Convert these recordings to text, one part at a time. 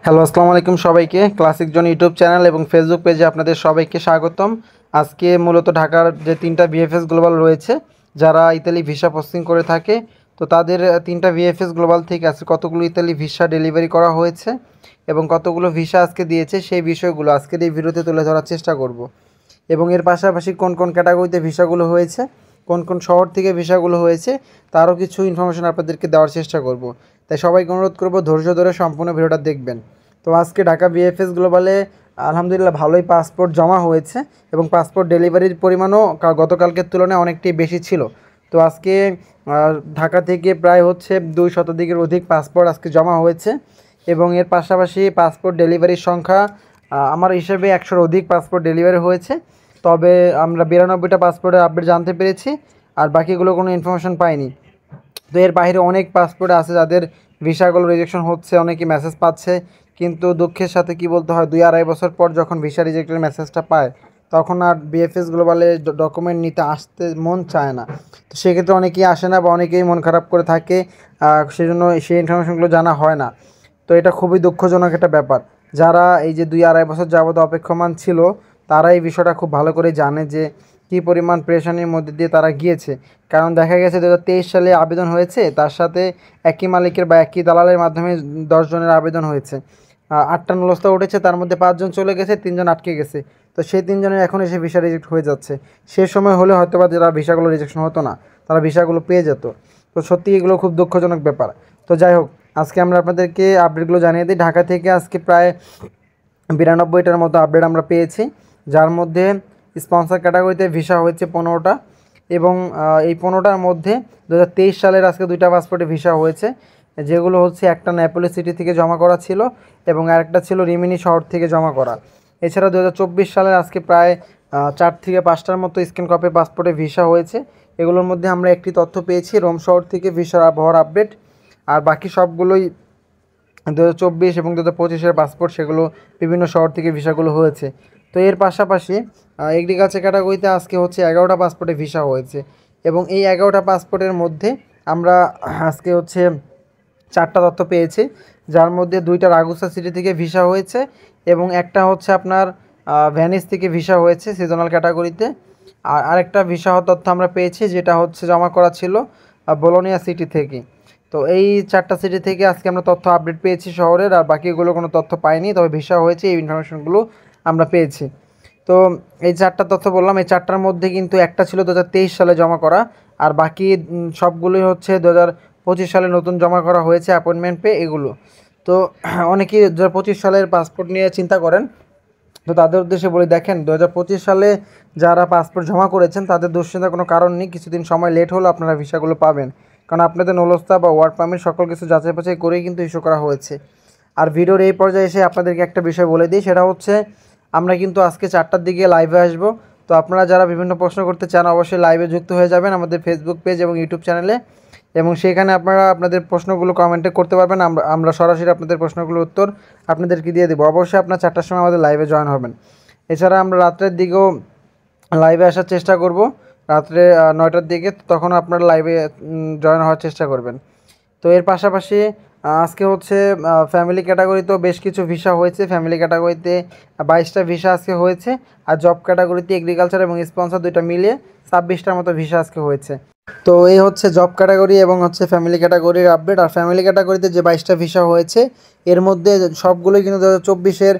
Hello, আসসালামু আলাইকুম সবাইকে। ক্লাসিক জোন ইউটিউব চ্যানেল এবং ফেসবুক পেজে আপনাদের সবাইকে স্বাগতম। আজকে মূলত ঢাকার যে 3টা ভিএফএস গ্লোবাল রয়েছে, যারা ইতালি ভিসা প্রসেসিং করে থাকে, তো তাদের 3টা ভিএফএস গ্লোবাল থেকে আজকে কতগুলো ইতালি ভিসা ডেলিভারি করা হয়েছে এবং কতগুলো ভিসা আজকে দিয়েছে, সেই বিষয়গুলো আজকের এই ভিডিওতে তুলে ধরার চেষ্টা করব। এবং এর পাশাপাশি কোন কোন ক্যাটাগরিতে ভিসাগুলো হয়েছে, কোন কোন শহর থেকে ভিসাগুলো হয়েছে, তারও কিছু ইনফরমেশন আপনাদেরকে দেওয়ার চেষ্টা করব। তাই সবাইকে অনুরোধ করব ধৈর্য ধরে সম্পূর্ণ ভিডিওটা দেখবেন। তো আজকে ঢাকা ভিএফএস গ্লোবালে আলহামদুলিল্লাহ ভালোই পাসপোর্ট জমা হয়েছে এবং পাসপোর্ট ডেলিভারির পরিমাণও গতকালকের তুলনায় অনেকটাই বেশি ছিল। তো আজকে ঢাকা থেকে প্রায় 2 শতাধিকের অধিক পাসপোর্ট আজকে জমা হয়েছে এবং এর পাশাপাশি পাসপোর্ট ডেলিভারির সংখ্যা আমার হিসেবে 100-র অধিক পাসপোর্ট ডেলিভারি হয়েছে। তবে আমরা 92টা পাসপোর্টের আপডেট জানতে পেরেছি, আর বাকিগুলো কোনো ইনফরমেশন পাইনি। তো এর বাইরে অনেক পাসপোর্ট আছে যাদের ভিসাগুলো রিজেকশন হচ্ছে, অনেকে মেসেজ পাচ্ছে, কিন্তু দুঃখের সাথে কি বলতে হয়, 2-2.5 বছর পর যখন ভিসা রিজেক্টের মেসেজটা পায় তখন আর বিএফএস গ্লোবালে ডকুমেন্ট নিতে আসতে মন চায় না। তো সেক্ষেত্রে অনেকেই আসে না বা অনেকেই মন খারাপ করে থাকে, সেজন্য সেই ইনফরমেশনগুলো জানা হয় না। তো এটা খুবই দুঃখজনক একটা ব্যাপার। যারা এই যে 2-2.5 বছর যাবত অপেক্ষমান ছিল, তারা এই বিষয়টা খুব ভালো করে জানে যে কী পরিমাণ প্রেশানির মধ্যে দিয়ে তারা গিয়েছে। কারণ দেখা গেছে 2023 সালে আবেদন হয়েছে, তার সাথে একই মালিকের বা একই দালালের মাধ্যমে 10 জনের আবেদন হয়েছে। 8টা নুলস্তা উঠেছে, তার মধ্যে 5 জন চলে গেছে, 3 জন আটকে গেছে। তো সেই 3 জনের এখন এসে ভিসা রিজেক্ট হয়ে যাচ্ছে। সে সময় হলে হয়তোবা যারা ভিসাগুলো রিজেকশন হতো না, তারা ভিসাগুলো পেয়ে যেত। তো সত্যি এগুলো খুব দুঃখজনক ব্যাপার। তো যাই হোক, আজকে আমরা আপনাদেরকে আপডেটগুলো জানিয়ে দিই। ঢাকা থেকে আজকে প্রায় 92টার মতো আপডেট আমরা পেয়েছি, যার মধ্যে স্পন্সর ক্যাটাগরিতে ভিসা হয়েছে 15টা এবং এই 15টার মধ্যে 2023 সালের আজকে 2টা পাসপোর্টে ভিসা হয়েছে, যেগুলো একটা নেপোলি সিটি থেকে জমা করা ছিল এবং আরেকটা ছিল রিমিনি শহর থেকে জমা করা। এছাড়া 2024 সালের আজকে প্রায় 4 থেকে 5টার মতো স্ক্যান কপির পাসপোর্টে ভিসা হয়েছে। এগুলোর মধ্যে আমরা একটি তথ্য পেয়েছি রোম শহর থেকে ভিসার আবহাওয়ার আপডেট, আর বাকি সবগুলোই 2024 এবং 2025-এর পাসপোর্ট, সেগুলো বিভিন্ন শহর থেকে ভিসাগুলো হয়েছে। তো এর পাশাপাশি এগ্রিকালচার ক্যাটাগরিতে আজকে 11টা পাসপোর্টে ভিসা হয়েছে এবং এই 11টা পাসপোর্টের মধ্যে আমরা আজকে 4টা তথ্য পেয়েছি, যার মধ্যে 2টা রাগুসা সিটি থেকে ভিসা হয়েছে এবং একটা আপনার ভ্যানিস থেকে ভিসা হয়েছে সিজনাল ক্যাটাগরিতে। আর আরেকটা ভিসা তথ্য আমরা পেয়েছি, যেটা জমা করা ছিল বোলোনিয়া সিটি থেকে। তো এই 4টা সিটি থেকে আজকে আমরা তথ্য আপডেট পেয়েছি শহরের, আর বাকিগুলো কোনো তথ্য পাইনি, তবে ভিসা হয়েছে এই ইনফরমেশনগুলো আমরা পেয়েছি। তো এই 4টা তথ্য বললাম, এই 4টার মধ্যে কিন্তু একটা ছিল 2023 সালে জমা করা, আর বাকি সবগুলোই 2025 সালে নতুন জমা করা হয়েছে অ্যাপয়েন্টমেন্ট পেয়ে এগুলো। তো অনেকেই 2025 সালের পাসপোর্ট নিয়ে চিন্তা করেন, তো তাদের উদ্দেশ্যে বলি, দেখেন 2025 সালে যারা পাসপোর্ট জমা করেছেন তাদের দুশ্চিন্তার কোনো কারণ নেই। কিছুদিন সময় লেট হলেও আপনারা ভিসাগুলো পাবেন, কারণ আপনাদের নলস্তা বা ওয়ার্ক পারমিট সকল কিছু যাচাই বাছাই করেই কিন্তু ইস্যু করা হয়েছে। আর ভিডিওর এই পর্যায়ে এসে আপনাদেরকে একটা বিষয় বলে দিই, সেটা আমরা কিন্তু আজকে 4টার দিকে লাইভে আসবো। তো আপনারা যারা বিভিন্ন প্রশ্ন করতে চান অবশ্যই লাইভে যুক্ত হয়ে যাবেন আমাদের ফেসবুক পেজ এবং ইউটিউব চ্যানেলে, এবং সেখানে আপনারা আপনাদের প্রশ্নগুলো কমেন্টে করতে পারবেন। আমরা সরাসরি আপনাদের প্রশ্নগুলোর উত্তর আপনাদেরকে দিয়ে দেবো। অবশ্যই আপনার 4টার সময় আমাদের লাইভে জয়েন হবেন। এছাড়া আমরা রাত্রের দিকেও লাইভে আসার চেষ্টা করব, রাত্রে 9টার দিকে, তখন আপনারা লাইভে জয়েন হওয়ার চেষ্টা করবেন। তো এর পাশাপাশি আজকে ফ্যামিলি ক্যাটাগরিতেও বেশ কিছু ভিসা হয়েছে। ফ্যামিলি ক্যাটাগরিতে 22টা ভিসা আজকে হয়েছে, আর জব ক্যাটাগরিতে এগ্রিকালচার এবং স্পন্সর 2টা মিলিয়ে 26টার মতো ভিসা আজকে হয়েছে। তো এই জব ক্যাটাগরি এবং ফ্যামিলি ক্যাটাগরির আপডেট। আর ফ্যামিলি ক্যাটাগরিতে যে 22টা ভিসা হয়েছে, এর মধ্যে সবগুলোই কিন্তু 2024-এর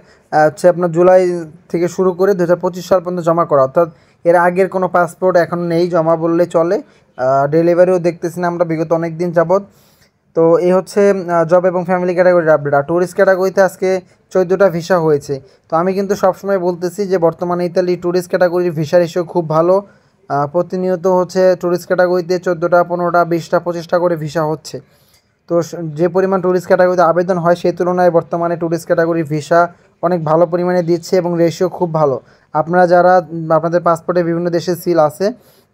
আপনার জুলাই থেকে শুরু করে 2025 সাল পর্যন্ত জমা করা, অর্থাৎ এর আগের কোনো পাসপোর্ট এখন নেই জমা বললে চলে। ডেলিভারিও দেখতেছি না আমরা বিগত অনেক দিন যাবৎ। তো এই জব এবং ফ্যামিলি ক্যাটাগরির আপডেট। আর ট্যুরিস্ট ক্যাটাগরিতে আজকে 14টা ভিসা হয়েছে। তো আমি কিন্তু সবসময় বলতেছি যে বর্তমানে ইতালি ট্যুরিস্ট ক্যাটাগরির ভিসা রেশিও খুব ভালো। প্রতিনিয়ত ট্যুরিস্ট ক্যাটাগরিতে 14টা, 15টা, 20টা, 25টা করে ভিসা হচ্ছে। তো যে পরিমাণ ট্যুরিস্ট ক্যাটাগরিতে আবেদন হয় সেই তুলনায় বর্তমানে ট্যুরিস্ট ক্যাটাগরির ভিসা অনেক ভালো পরিমাণে দিচ্ছে এবং রেশিও খুব ভালো। আপনারা যারা আপনাদের পাসপোর্টে বিভিন্ন দেশের সিল আছে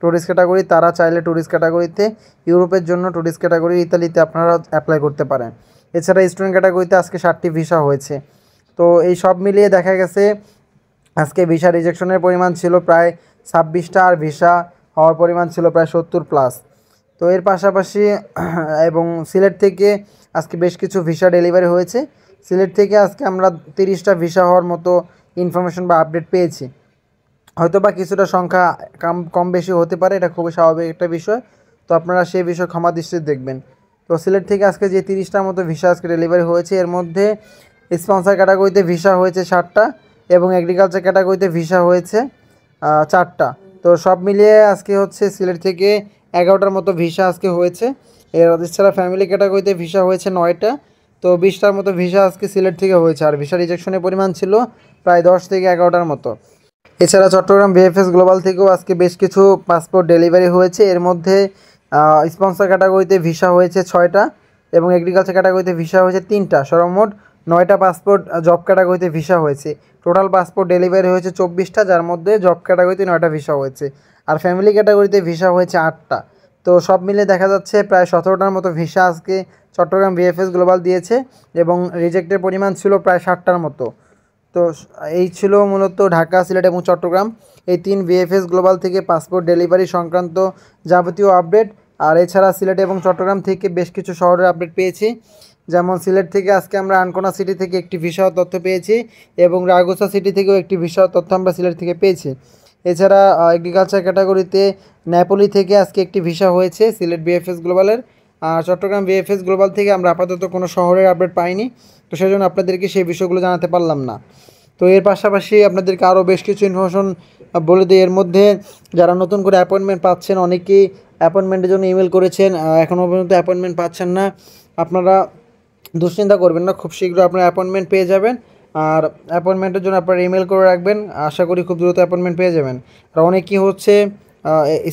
ট্যুরিস্ট ক্যাটাগরি, তারা চাইলে ট্যুরিস্ট ক্যাটাগরিতে ইউরোপের জন্য ট্যুরিস্ট ক্যাটাগরি ইতালিতে আপনারা অ্যাপ্লাই করতে পারেন। এছাড়া স্টুডেন্ট ক্যাটাগরিতে আজকে 7টি ভিসা হয়েছে। তো এই সব মিলিয়ে দেখা গেছে আজকে ভিসা রিজেকশনের পরিমাণ ছিল প্রায় 26টা, আর ভিসা হওয়ার পরিমাণ ছিল প্রায় 70+। তো এর পাশাপাশি এবং সিলেট থেকে আজকে বেশ কিছু ভিসা ডেলিভারি হয়েছে সিলেট থেকে আজকে আমরা 30টা ভিসা হওয়ার মতো ইনফরমেশন বা আপডেট পেয়েছি। হয়তো বা কিছুটা সংখ্যা কম বেশি হতে পারে, এটা খুবই স্বাভাবিক একটা বিষয়। তো আপনারা সেই বিষয় ক্ষমা দৃষ্টিতে দেখবেন। তো সিলেট থেকে আজকে যে 30টার মতো ভিসা আজকে ডেলিভারি হয়েছে, এর মধ্যে স্পন্সর ক্যাটাগরিতে ভিসা হয়েছে 7টা এবং এগ্রিকালচার ক্যাটাগরিতে ভিসা হয়েছে 4টা। তো সব মিলিয়ে আজকে হচ্ছে সিলেট থেকে 11টার মতো ভিসা আজকে হয়েছে। এছাড়া ফ্যামিলি ক্যাটাগরিতে ভিসা হয়েছে 9টা। তো 20টার মতো ভিসা আজকে সিলেট থেকে হয়েছে, আর ভিসা রিজেকশনের পরিমাণ ছিল প্রায় 10 থেকে 11টার মতো। এছাড়া চট্টগ্রাম বিএফএস গ্লোবাল থেকেও আজকে বেশ কিছু পাসপোর্ট ডেলিভারি হয়েছে। এর মধ্যে স্পন্সর ক্যাটাগরিতে ভিসা হয়েছে 6টা এবং এগ্রিকালচার ক্যাটাগরিতে ভিসা হয়েছে 3টা। সর্বমোট 9টা পাসপোর্ট জব ক্যাটাগরিতে ভিসা হয়েছে। টোটাল পাসপোর্ট ডেলিভারি হয়েছে 24টা, যার মধ্যে জব ক্যাটাগরিতে 9টা ভিসা হয়েছে, আর ফ্যামিলি ক্যাটাগরিতে ভিসা হয়েছে 8টা। তো সব মিলে দেখা যাচ্ছে প্রায় 17টার মতো ভিসা আজকে চট্টগ্রাম বিএফএস গ্লোবাল দিয়েছে এবং রিজেক্টের পরিমাণ ছিল প্রায় 60টার মতো। তো এই ছিল মূলত ঢাকা, সিলেট এবং চট্টগ্রাম এই 3 বিএফএস গ্লোবাল থেকে পাসপোর্ট ডেলিভারি সংক্রান্ত যাবতীয় আপডেট। আর এছাড়া সিলেট এবং চট্টগ্রাম থেকে বেশ কিছু শহরের আপডেট পেয়েছি। যেমন সিলেট থেকে আজকে আমরা আনকোনা সিটি থেকে একটি ভিসা তথ্য পেয়েছি এবং রাগুসা সিটি থেকেও একটি ভিসা তথ্য আমরা সিলেট থেকে পেয়েছি। এছাড়া এগ্রিকালচার ক্যাটাগরিতে নেপোলি থেকে আজকে একটি ভিসা হয়েছে সিলেট বিএফএস গ্লোবালের। আর চট্টগ্রাম বিএফএস গ্লোবাল থেকে আমরা আপাতত কোনো শহরের আপডেট পাইনি, তো সেজন্য আপনাদেরকে সেই বিষয়গুলো জানাতে পারলাম না। তো এর পাশাপাশি আপনাদেরকে আরও বেশ কিছু ইনফরমেশন বলে দিই। এর মধ্যে যারা নতুন করে অ্যাপয়েন্টমেন্ট পাচ্ছেন, অনেকেই অ্যাপয়েন্টমেন্টের জন্য ইমেল করেছেন, এখনও পর্যন্ত অ্যাপয়েন্টমেন্ট পাচ্ছেন না, আপনারা দুশ্চিন্তা করবেন না, খুব শীঘ্র আপনারা অ্যাপয়েন্টমেন্ট পেয়ে যাবেন। আর অ্যাপয়েন্টমেন্টের জন্য আপনারা ইমেল করে রাখবেন, আশা করি খুব দ্রুত অ্যাপয়েন্টমেন্ট পেয়ে যাবেন। আর অনেকেই হচ্ছে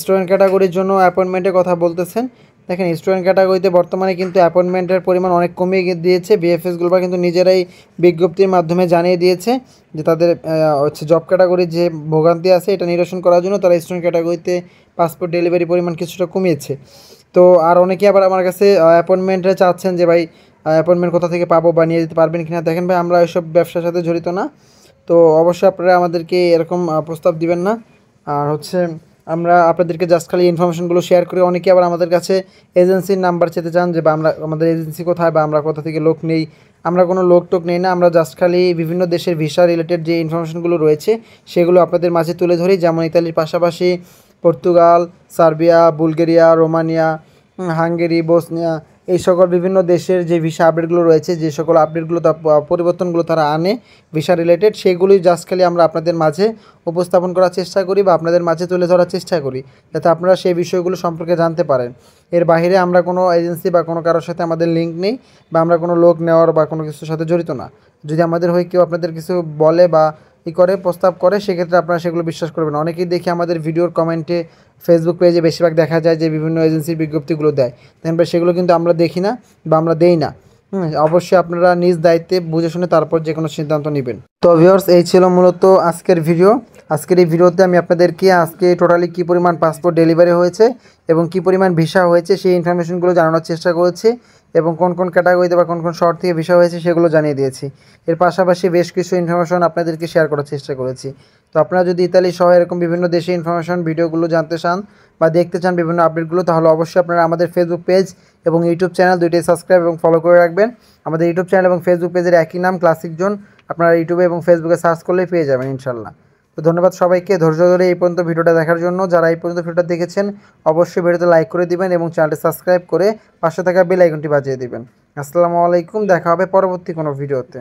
স্টুডেন্ট ক্যাটাগরির জন্য অ্যাপয়েন্টমেন্টের কথা বলতেছেন। দেখেন, স্টুডেন্ট ক্যাটাগরিতে বর্তমানে কিন্তু অ্যাপয়েন্টমেন্টের পরিমাণ অনেক কমিয়ে দিয়েছে। বিএফএস গ্লোবাল কিন্তু নিজেরাই বিজ্ঞপ্তির মাধ্যমে জানিয়ে দিয়েছে যে তাদের হচ্ছে জব ক্যাটাগরির যে ভোগান্তি আছে এটা নিরসন করার জন্য তারা স্টুডেন্ট ক্যাটাগরিতে পাসপোর্ট ডেলিভারি পরিমাণ কিছুটা কমিয়েছে। তো আর অনেকে আবার আমার কাছে অ্যাপয়েন্টমেন্টে চাচ্ছেন যে ভাই অ্যাপয়েন্টমেন্ট কোথা থেকে পাবো বা নিয়ে যেতে পারবেন কিনা। দেখেন ভাই, আমরা এসব ব্যবসার সাথে জড়িত না, তো অবশ্যই আপনারা আমাদেরকে এরকম প্রস্তাব দিবেন না। আর হচ্ছে আমরা আপনাদেরকে জাস্ট খালি ইনফরমেশনগুলো শেয়ার করি। অনেকে আবার আমাদের কাছে এজেন্সির নাম্বার চেতে চান যে বা আমাদের এজেন্সি কোথায় বা আমরা কোথা থেকে লোক নেই। আমরা কোনো লোক টোক নেই না, আমরা জাস্ট খালি বিভিন্ন দেশের ভিসা রিলেটেড যে ইনফরমেশনগুলো রয়েছে সেগুলো আপনাদের মাঝে তুলে ধরি। যেমন ইতালির পাশাপাশি Portugal, Serbia, Bulgaria, Romania, Hungary, Bosnia, এই সকল বিভিন্ন দেশের যে ভিসা আপডেটগুলো রয়েছে, যে সকল আপডেটগুলো পরিবর্তনগুলো তারা আনে ভিসা রিলেটেড, সেগুলোই জাস্ট খালি আমরা আপনাদের মাঝে উপস্থাপন করার চেষ্টা করি বা আপনাদের মাঝে তুলে ধরার চেষ্টা করি, যাতে আপনারা সেই বিষয়গুলো সম্পর্কে জানতে পারেন। এর বাইরে আমরা কোনো এজেন্সি বা কোনো কারোর সাথে আমাদের লিঙ্ক নেই বা আমরা কোনো লোক নেওয়ার বা কোনো কিছুর সাথে জড়িত না। যদি আমাদের হয়ে কেউ আপনাদের কিছু বলে বা করে প্রস্তাব করে, সেক্ষেত্রে আপনারা সেগুলো বিশ্বাস করবেন। অনেকেই দেখি আমাদের ভিডিওর কমেন্টে ফেসবুক পেজে বেশিরভাগ দেখা যায় যে বিভিন্ন এজেন্সির বিজ্ঞপ্তিগুলো দেয়, তারপরে সেগুলো কিন্তু আমরা দেখি না বা আমরা দেই না। অবশ্যই আপনারা নিজ দায়িত্বে বুঝে শুনে তারপর যে কোনো সিদ্ধান্ত নেবেন। তো ভিউয়ার্স, এই ছিল মূলত আজকের ভিডিও। আজকের এই ভিডিওতে আমি আপনাদেরকে আজকে টোটালি কী পরিমাণ পাসপোর্ট ডেলিভারি হয়েছে এবং কী পরিমাণ ভিসা হয়েছে সেই ইনফরমেশনগুলো জানানোর চেষ্টা করেছি এবং কোন কোন ক্যাটাগরিতে বা কোন কোন শহর থেকে ভিসা হয়েছে সেগুলো জানিয়ে দিয়েছি। এর পাশাপাশি বেশ কিছু ইনফরমেশন আপনাদেরকে শেয়ার করার চেষ্টা করেছি। তো আপনারা যদি ইতালি সহ এরকম বিভিন্ন দেশে ইনফরমেশন ভিডিওগুলো জানতে চান বা দেখতে চান বিভিন্ন আপডেটগুলো, তাহলে অবশ্যই আপনারা আমাদের ফেসবুক পেজ এবং ইউটিউব চ্যানেল দুইটাই সাবস্ক্রাইব এবং ফলো করে রাখবেন। আমাদের ইউটিউব চ্যানেল এবং ফেসবুক পেজের একই নাম, ক্লাসিক জোন। আপনারা ইউটিউবে এবং ফেসবুকে সার্চ করলেই পেয়ে যাবেন ইনশাল্লাহ। তো ধন্যবাদ সবাইকে ধৈর্য ধরে এই পর্যন্ত ভিডিওটা দেখার জন্য। যারা এই পর্যন্ত ভিডিওটা দেখেছেন অবশ্যই ভিডিওতে লাইক করে দিবেন এবং চ্যানেলটি সাবস্ক্রাইব করে পাশে থাকা বেল আইকনটি বাজিয়ে দিবেন। আসসালামু আলাইকুম, দেখা হবে পরবর্তী কোনো ভিডিওতে।